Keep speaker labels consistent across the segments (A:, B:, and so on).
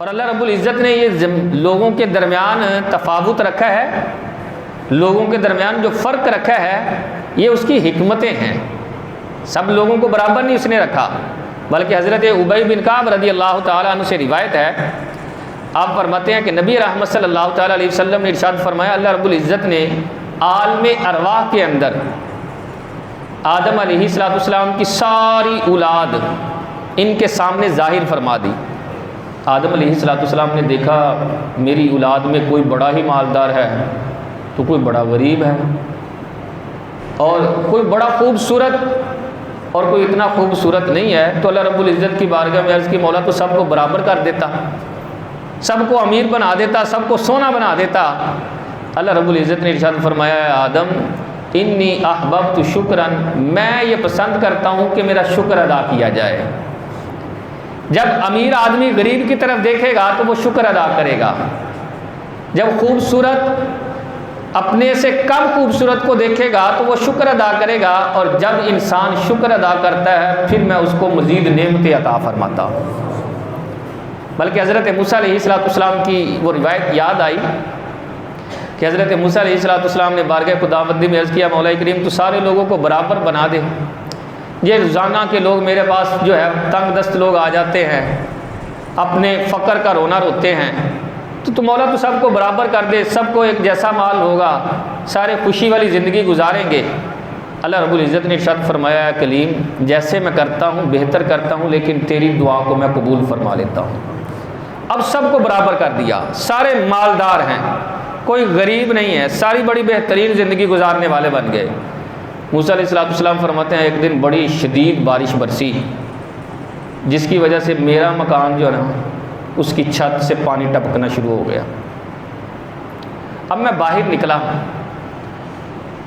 A: اور اللہ رب العزت نے یہ لوگوں کے درمیان تفاوت رکھا ہے، لوگوں کے درمیان جو فرق رکھا ہے یہ اس کی حکمتیں ہیں۔ سب لوگوں کو برابر نہیں اس نے رکھا، بلکہ حضرت ابی بن کعب رضی اللہ تعالیٰ عنہ سے روایت ہے، آپ فرماتے ہیں کہ نبی رحمت صلی اللہ تعالیٰ علیہ وسلم نے ارشاد فرمایا، اللہ رب العزت نے عالم ارواح کے اندر آدم علیہ السلام کی ساری اولاد ان کے سامنے ظاہر فرما دی۔ آدم علیہ السلام نے دیکھا میری اولاد میں کوئی بڑا ہی مالدار ہے تو کوئی بڑا غریب ہے، اور کوئی بڑا خوبصورت اور کوئی اتنا خوبصورت نہیں ہے، تو اللہ رب العزت کی بارگاہ میں عرض کی مولا تو سب کو برابر کر دیتا، سب کو امیر بنا دیتا، سب کو سونا بنا دیتا۔ اللہ رب العزت نے ارشاد فرمایا، ہے آدم انی احببت شکرن، میں یہ پسند کرتا ہوں کہ میرا شکر ادا کیا جائے۔ جب امیر آدمی غریب کی طرف دیکھے گا تو وہ شکر ادا کرے گا، جب خوبصورت اپنے سے کم خوبصورت کو دیکھے گا تو وہ شکر ادا کرے گا، اور جب انسان شکر ادا کرتا ہے پھر میں اس کو مزید نعمتیں عطا فرماتا ہوں۔ بلکہ حضرت موسیٰ علیہ السلام کی وہ روایت یاد آئی کہ حضرت موسیٰ علیہ السلام نے بارگاہ خداوندی میں عرض کیا، مولا کریم تو سارے لوگوں کو برابر بنا دے، یہ روزانہ کے لوگ میرے پاس جو ہے تنگ دست لوگ آ جاتے ہیں، اپنے فقر کا رونا روتے ہیں، تو مولا تو سب کو برابر کر دے، سب کو ایک جیسا مال ہوگا، سارے خوشی والی زندگی گزاریں گے۔ اللہ رب العزت نے ارشاد فرمایا، ہے کلیم جیسے میں کرتا ہوں بہتر کرتا ہوں، لیکن تیری دعا کو میں قبول فرما لیتا ہوں۔ اب سب کو برابر کر دیا، سارے مالدار ہیں، کوئی غریب نہیں ہے، ساری بڑی بہترین زندگی گزارنے والے بن گئے۔ موسیٰ علیہ السلام فرماتے ہیں ایک دن بڑی شدید بارش برسی، جس کی وجہ سے میرا مکان جو ہے نا اس کی چھت سے پانی ٹپکنا شروع ہو گیا۔ اب میں باہر نکلا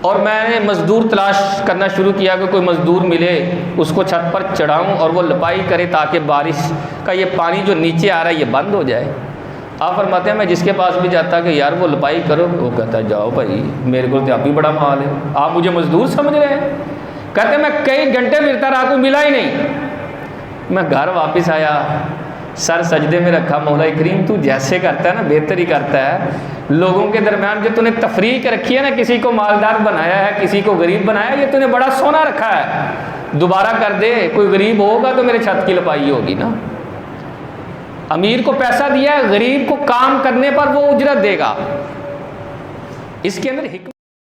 A: اور میں نے مزدور تلاش کرنا شروع کیا کہ کوئی مزدور ملے، اس کو چھت پر چڑھاؤں اور وہ لپائی کرے تاکہ بارش کا یہ پانی جو نیچے آ رہا ہے یہ بند ہو جائے۔ آپ فرماتے ہیں میں جس کے پاس بھی جاتا کہ یار وہ لپائی کرو، وہ کہتا ہے جاؤ بھائی میرے کو تو اب بھی بڑا مال ہے، آپ مجھے مزدور سمجھ رہے ہیں؟ کہتے میں کئی گھنٹے پھرتا رہا، کوئی ملا ہی نہیں۔ میں گھر واپس آیا، سر سجدے میں رکھا، مولا کریم تو جیسے کرتا ہے نا بہتر ہی کرتا ہے، لوگوں کے درمیان جو تو نے تفریق رکھی ہے نا، کسی کو مالدار بنایا ہے کسی کو غریب بنایا، یہ تو نے بڑا سونا رکھا ہے، دوبارہ کر دے، کوئی غریب ہوگا تو میرے چھت کی لپائی ہوگی نا۔ امیر کو پیسہ دیا ہے، غریب کو کام کرنے پر وہ اجرت دے گا، اس کے اندر حکمت